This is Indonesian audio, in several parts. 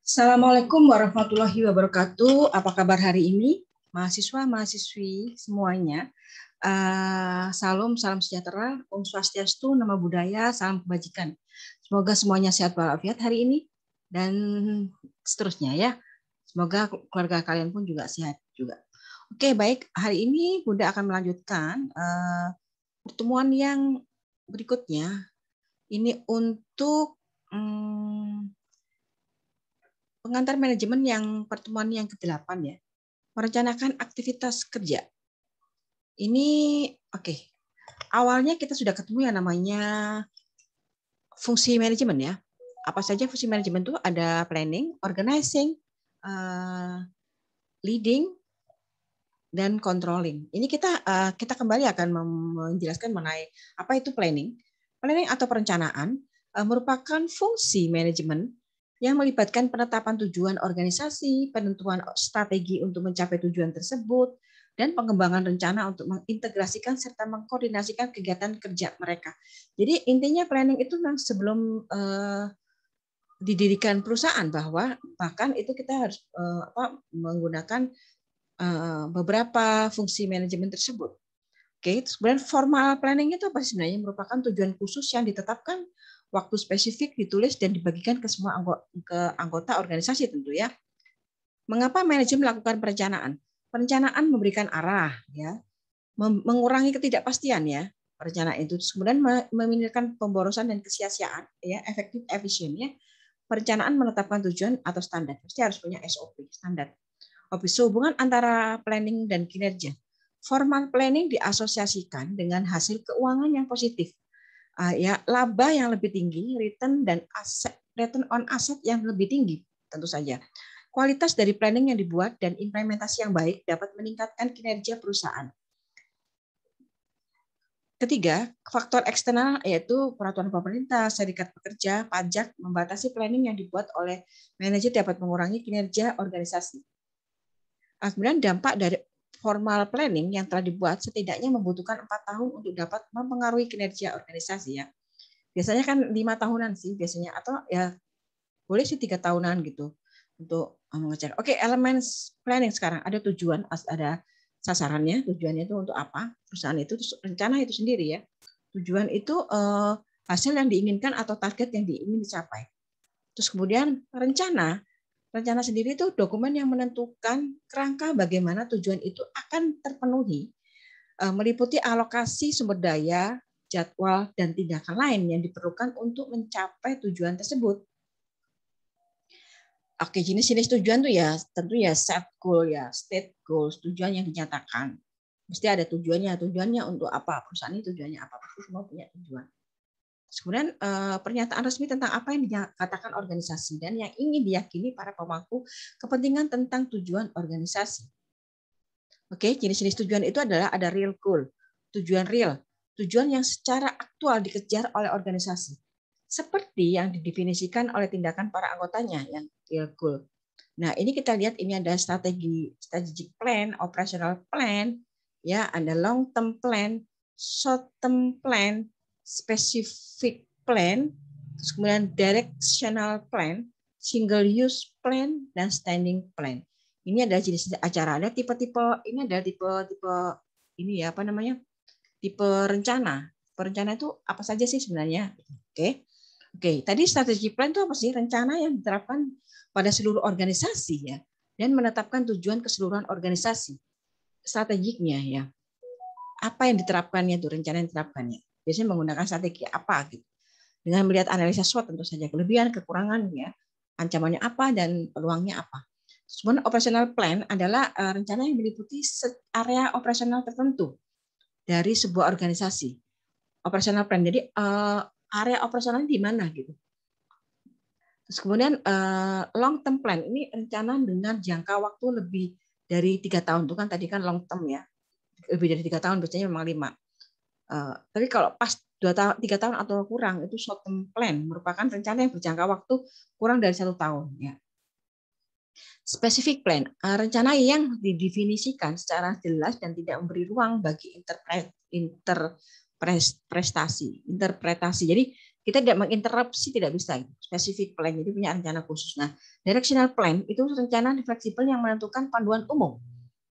Assalamualaikum warahmatullahi wabarakatuh. Apa kabar hari ini, mahasiswa, mahasiswi semuanya? Salam sejahtera, Om Swastiastu, Namo Buddhaya, salam kebajikan. Semoga semuanya sehat walafiat hari ini dan seterusnya ya. Semoga keluarga kalian pun juga sehat juga. Oke, baik. Hari ini Bunda akan melanjutkan pertemuan yang berikutnya. Ini untuk pengantar manajemen yang pertemuan yang ke-8 ya. Merencanakan aktivitas kerja. Ini oke. Awalnya kita sudah ketemu yang namanya fungsi manajemen ya. Apa saja fungsi manajemen itu? Ada planning, organizing, leading, dan controlling. Ini kita kembali akan menjelaskan mengenai apa itu planning. Planning atau perencanaan merupakan fungsi manajemen yang melibatkan penetapan tujuan organisasi, penentuan strategi untuk mencapai tujuan tersebut, dan pengembangan rencana untuk mengintegrasikan serta mengkoordinasikan kegiatan kerja mereka. Jadi intinya planning itu sebelum didirikan perusahaan, bahwa bahkan itu kita harus menggunakan beberapa fungsi manajemen tersebut. Oke, kemudian formal planning itu apa sebenarnya? Merupakan tujuan khusus yang ditetapkan, waktu spesifik, ditulis dan dibagikan ke semua anggota organisasi tentu ya. Mengapa manajemen melakukan perencanaan? Perencanaan memberikan arah ya, mengurangi ketidakpastian ya. Perencanaan itu kemudian meminimalkan pemborosan dan kesia-siaan ya, efektif efisien ya. Perencanaan menetapkan tujuan atau standar. Pasti harus punya SOP, standar. Hubungan antara planning dan kinerja. Formal planning diasosiasikan dengan hasil keuangan yang positif. Ya, laba yang lebih tinggi, return on asset yang lebih tinggi tentu saja. Kualitas dari planning yang dibuat dan implementasi yang baik dapat meningkatkan kinerja perusahaan. Ketiga, faktor eksternal yaitu peraturan pemerintah, serikat pekerja, pajak, membatasi planning yang dibuat oleh manajer dapat mengurangi kinerja organisasi. Kemudian dampak dari formal planning yang telah dibuat setidaknya membutuhkan 4 tahun untuk dapat mempengaruhi kinerja organisasi ya. Biasanya kan 5 tahunan sih biasanya, atau ya boleh sih 3 tahunan gitu untuk mengecek. Oke, elemen planning sekarang ada tujuan, ada sasarannya, tujuannya itu untuk apa? Perusahaan itu, rencana itu sendiri ya. Tujuan itu hasil yang diinginkan atau target yang ingin dicapai. Terus kemudian rencana sendiri itu dokumen yang menentukan kerangka bagaimana tujuan itu akan terpenuhi, meliputi alokasi sumber daya, jadwal, dan tindakan lain yang diperlukan untuk mencapai tujuan tersebut. Oke, jenis-jenis tujuan tuh ya tentu ya set goal ya, state goals, tujuan yang dinyatakan. Mesti ada tujuannya untuk apa, perusahaan ini tujuannya apa, semua punya tujuan. Kemudian pernyataan resmi tentang apa yang dikatakan organisasi dan yang ingin diyakini para pemangku kepentingan tentang tujuan organisasi. Oke, jenis-jenis tujuan itu adalah ada real goal, tujuan real, tujuan yang secara aktual dikejar oleh organisasi, seperti yang didefinisikan oleh tindakan para anggotanya yang real goal. Nah, ini kita lihat ini ada strategic plan, operational plan, ya, ada long term plan, short term plan, specific plan, terus kemudian directional plan, single use plan, dan standing plan. Ini adalah jenis acara. Ada tipe-tipe, ini adalah tipe ini ya, apa namanya? Tipe rencana. Perencana itu apa saja sih sebenarnya? Oke. Tadi strategic plan itu apa sih? Rencana yang diterapkan pada seluruh organisasi ya, dan menetapkan tujuan keseluruhan organisasi. Strategiknya ya. Apa yang diterapkannya itu, rencana yang diterapkannya. Biasanya menggunakan strategi apa gitu. Dengan melihat analisa SWOT tentu saja, kelebihan, kekurangannya, ancamannya apa dan peluangnya apa. Kemudian operational plan adalah rencana yang meliputi area operasional tertentu dari sebuah organisasi. Operational plan, jadi area operasional di mana gitu. Terus kemudian long term plan, ini rencana dengan jangka waktu lebih dari 3 tahun. Itu kan tadi kan long term ya. Lebih dari 3 tahun, biasanya memang 5. Tapi kalau pas 3 tahun atau kurang, itu short term plan, merupakan rencana yang berjangka waktu kurang dari 1 tahun. Ya. Specific plan, rencana yang didefinisikan secara jelas dan tidak memberi ruang bagi interpretasi. Jadi Kita tidak menginterupsi, tidak bisa. Specific plan, jadi punya rencana khusus. Nah, directional plan itu rencana fleksibel yang menentukan panduan umum.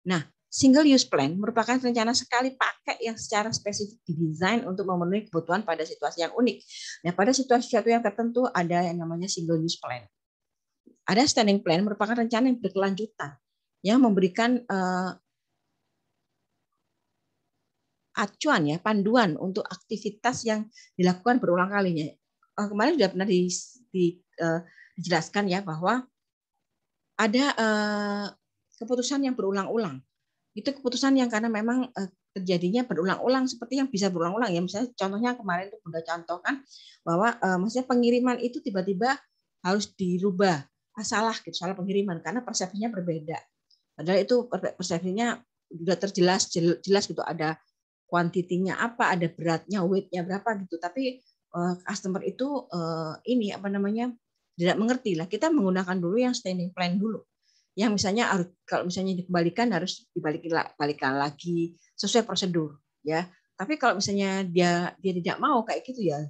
Nah, single use plan merupakan rencana sekali pakai yang secara spesifik didesain untuk memenuhi kebutuhan pada situasi yang unik. Nah, pada situasi yang tertentu ada yang namanya single use plan. Ada standing plan merupakan rencana yang berkelanjutan yang memberikan acuan ya, panduan untuk aktivitas yang dilakukan berulang kalinya. Kemarin sudah pernah dijelaskan ya bahwa ada keputusan yang berulang-ulang. Itu keputusan yang karena memang terjadinya berulang-ulang seperti yang bisa berulang-ulang ya. Misalnya contohnya kemarin itu Bunda contohkan bahwa maksudnya pengiriman itu tiba-tiba harus dirubah. Salah gitu, salah pengiriman karena persepsinya berbeda. Padahal itu persepsinya sudah terjelas jelas gitu, ada kuantitinya apa, ada beratnya, weight-nya berapa gitu. Tapi customer itu ini apa namanya tidak mengerti lah. Kita menggunakan dulu yang standing plan dulu. Yang misalnya kalau misalnya dikembalikan harus dibalikan lagi sesuai prosedur ya. Tapi kalau misalnya dia tidak mau kayak gitu ya,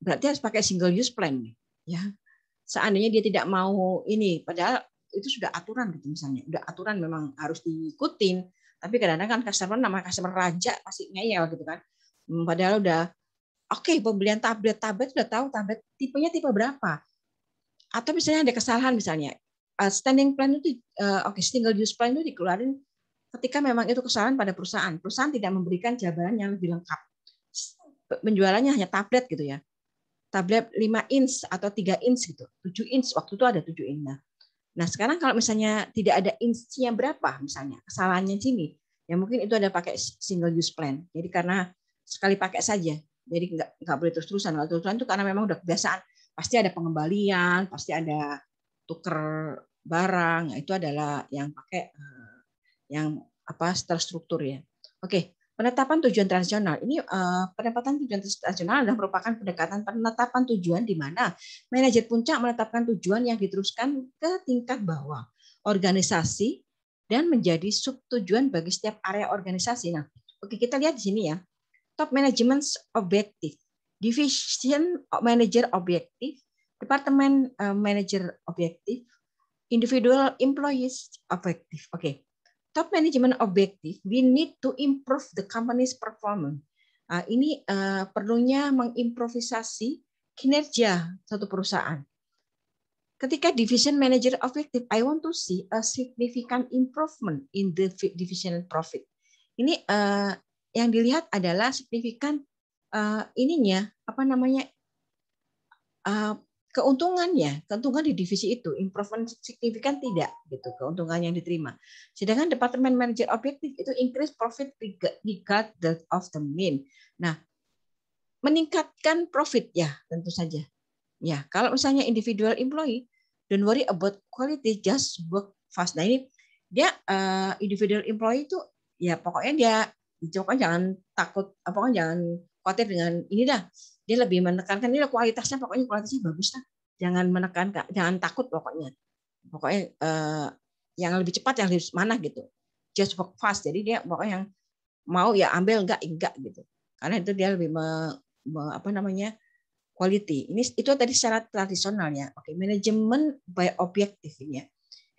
berarti harus pakai single use plan ya. Seandainya dia tidak mau ini, padahal itu sudah aturan gitu misalnya, udah aturan memang harus diikutin. Tapi kadang-kadang kan nama customer raja pasti ngeyel gitu kan. Padahal udah oke, pembelian tablet sudah tahu tablet tipenya tipe berapa. Atau misalnya ada kesalahan misalnya, standing plan itu single use plan itu dikeluarin ketika memang itu kesalahan pada perusahaan. Perusahaan tidak memberikan jabaran yang lebih lengkap. Penjualannya hanya tablet gitu ya. Tablet 5 inch atau 3 inch gitu. 7 inch waktu itu ada 7 inch. Nah, sekarang kalau misalnya tidak ada inch-nya berapa misalnya, kesalahannya sini, ya mungkin itu ada pakai single use plan. Jadi karena sekali pakai saja. Jadi nggak boleh terus-terusan. Kalau terus-terusan itu karena memang udah kebiasaan. Pasti ada pengembalian, pasti ada tuker barang. Itu adalah yang pakai yang terstruktur ya. Oke. Penetapan tujuan transisional. Ini penetapan tujuan transisional adalah merupakan pendekatan penetapan tujuan di mana manajer puncak menetapkan tujuan yang diteruskan ke tingkat bawah organisasi dan menjadi subtujuan bagi setiap area organisasi. Nah, oke, kita lihat di sini ya. Top management objective, division manager objective, department manager objective, individual employees objective. Oke. Top management objective, we need to improve the company's performance. Ini perlunya mengimprovisasi kinerja satu perusahaan. Ketika division manager objective, I want to see a significant improvement in the division profit. Ini yang dilihat adalah signifikan ininya apa namanya keuntungan di divisi itu, improvement signifikan tidak gitu keuntungan yang diterima. Sedangkan departemen manager objektif itu increase profit regardless of the mean. Nah, meningkatkan profit ya tentu saja. Ya, kalau misalnya individual employee, don't worry about quality, just work fast. Nah, ini dia individual employee itu ya pokoknya jangan takut, pokoknya jangan khawatir dengan ini dah. Dia lebih menekankan ini kualitasnya bagus lah. Jangan takut pokoknya yang lebih cepat yang harus mana gitu. Just work fast. Jadi dia pokoknya yang mau ya ambil enggak gitu. Karena itu dia lebih quality. Itu tadi secara tradisional ya. Oke, manajemen by objektif ini ya.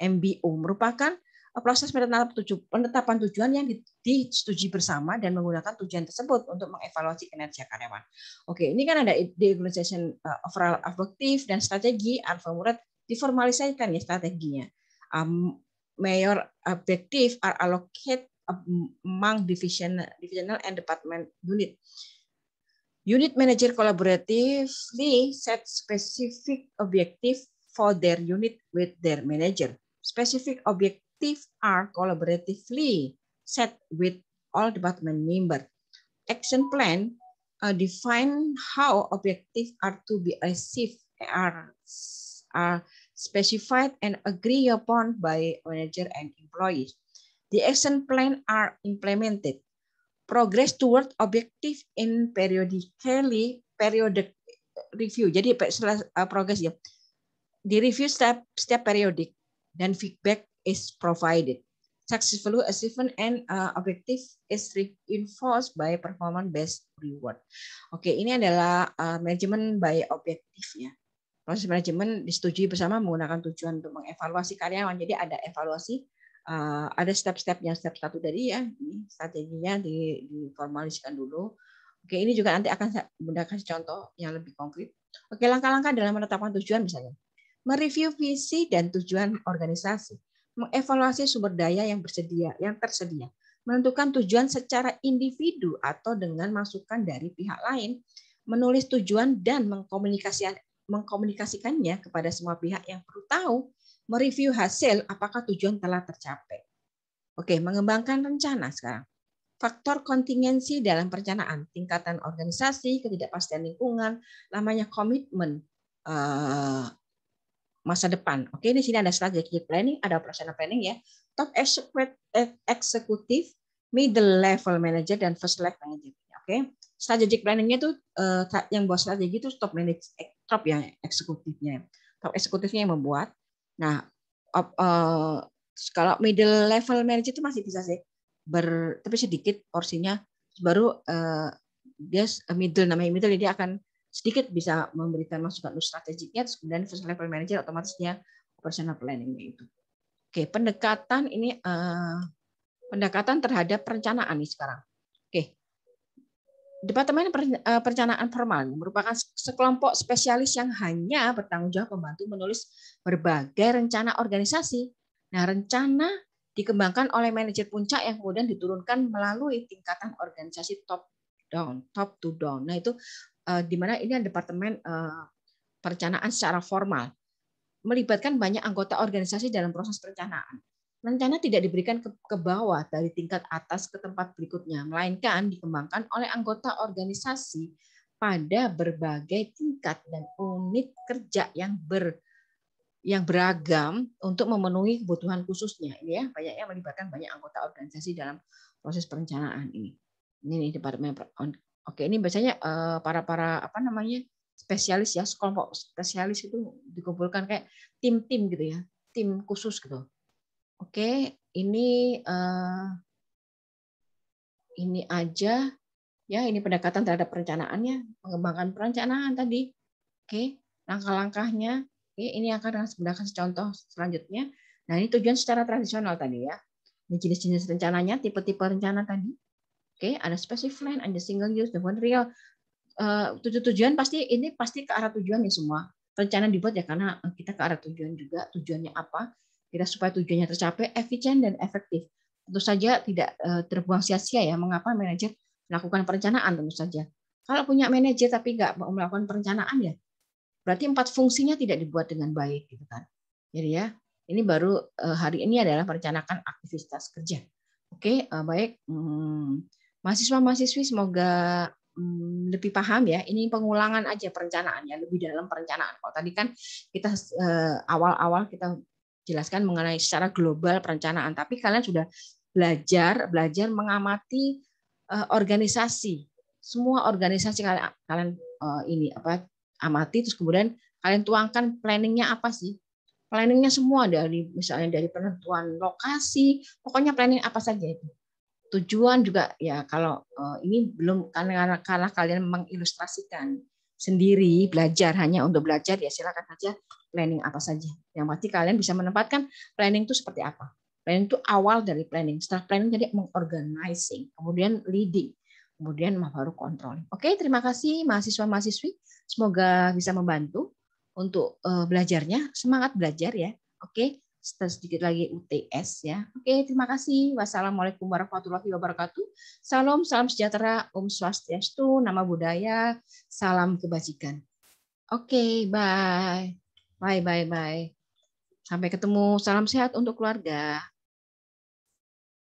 MBO merupakan proses penetapan tujuan yang disetujui bersama dan menggunakan tujuan tersebut untuk mengevaluasi kinerja karyawan. Oke, ini kan ada the organization overall objective dan strategi. Alfa Murad diformalisasikan ya strateginya. Major objective are allocated among divisional and department unit. Unit manager collaboratively set specific objective for their unit with their manager. Specific objectives are collaboratively set with all department members. Action plan define how objectives are to be achieved, are specified and agreed upon by manager and employees. The action plan are implemented. Progress toward objective in periodic review. Jadi setelah progress ya, di review setiap periodik dan feedback is provided. successful achievement and objective is reinforced by performance based reward. Oke, ini adalah manajemen by objektif ya. Proses manajemen disetujui bersama menggunakan tujuan untuk mengevaluasi karyawan. Jadi ada evaluasi, ada step-stepnya. Step 1 tadi ya, ini strateginya diformaliskan dulu. Oke, ini juga nanti akan saya kasih contoh yang lebih konkret. Oke, langkah-langkah dalam menetapkan tujuan misalnya. Mereview visi dan tujuan organisasi. Mengevaluasi sumber daya yang tersedia. Menentukan tujuan secara individu atau dengan masukan dari pihak lain. Menulis tujuan dan mengkomunikasikannya kepada semua pihak yang perlu tahu, mereview hasil apakah tujuan telah tercapai. Oke, mengembangkan rencana sekarang. Faktor kontingensi dalam perencanaan, tingkatan organisasi, ketidakpastian lingkungan, namanya komitmen masa depan. Oke, di sini ada strategic planning, ada operational planning ya. Top executive, middle level manager, dan first level manager. Oke, strategic planningnya itu yang buat strategi itu top ya eksekutifnya. Top eksekutifnya yang membuat. Nah, kalau middle level manager itu masih bisa sih tapi sedikit porsinya. Baru dia namanya middle, dia akan sedikit bisa memberikan masukan untuk strategiknya. Kemudian first level manager otomatis dia operational planningnya itu. Oke, pendekatan ini pendekatan terhadap perencanaan nih sekarang. Oke. Departemen Perencanaan Formal merupakan sekelompok spesialis yang hanya bertanggung jawab membantu menulis berbagai rencana organisasi. Nah, rencana dikembangkan oleh manajer puncak yang kemudian diturunkan melalui tingkatan organisasi top to down. Nah, itu di mana ini departemen perencanaan secara formal melibatkan banyak anggota organisasi dalam proses perencanaan. Rencana tidak diberikan ke bawah dari tingkat atas ke tempat berikutnya, melainkan dikembangkan oleh anggota organisasi pada berbagai tingkat dan unit kerja yang beragam untuk memenuhi kebutuhan khususnya. Ini ya, banyaknya melibatkan banyak anggota organisasi dalam proses perencanaan ini. Ini departemen. Oke, ini biasanya para spesialis ya, kelompok spesialis itu dikumpulkan kayak tim-tim gitu ya, tim khusus gitu. Oke, ini aja ya, ini pendekatan terhadap perencanaannya, mengembangkan perencanaan tadi. Oke, langkah-langkahnya. Oke, ini akan kasih contoh selanjutnya. Nah, ini tujuan secara tradisional tadi ya. Ini jenis-jenis rencananya, tipe-tipe rencana tadi. Oke, ada specific plan, ada single use, the one real. Tujuan pasti ke arah tujuan ya semua. Rencana dibuat ya karena kita ke arah tujuan juga. Tujuannya apa? Kita supaya tujuannya tercapai, efisien dan efektif. Tentu saja tidak terbuang sia-sia ya. Mengapa manajer melakukan perencanaan? Tentu saja. Kalau punya manajer tapi nggak mau melakukan perencanaan ya, berarti 4 fungsinya tidak dibuat dengan baik, gitu kan? Jadi ya, ini baru hari ini adalah merencanakan aktivitas kerja. Oke, baik. Mahasiswa-mahasiswi semoga lebih paham ya. Ini pengulangan aja perencanaannya, lebih dalam perencanaan. Kalau tadi kan kita awal-awal kita jelaskan mengenai secara global perencanaan, tapi kalian sudah belajar mengamati organisasi. Semua organisasi kalian amati, terus kemudian kalian tuangkan planningnya apa sih? Planningnya semua misalnya dari penentuan lokasi, pokoknya planning apa saja itu. Tujuan juga ya, kalau ini belum karena kalian mengilustrasikan sendiri, belajar hanya untuk belajar ya silakan saja planning apa saja. Yang pasti kalian bisa menempatkan planning itu seperti apa. Planning itu awal dari planning. Setelah planning jadi mengorganizing, kemudian leading, kemudian baru controlling. Oke, terima kasih mahasiswa-mahasiswi. Semoga bisa membantu untuk belajarnya. Semangat belajar ya. Oke. Sedikit lagi UTS ya. Oke, terima kasih. Wassalamualaikum warahmatullahi wabarakatuh. Salam sejahtera, Om Swastiastu, Nama Budaya, salam kebajikan. Oke, bye. Bye. Sampai ketemu. Salam sehat untuk keluarga.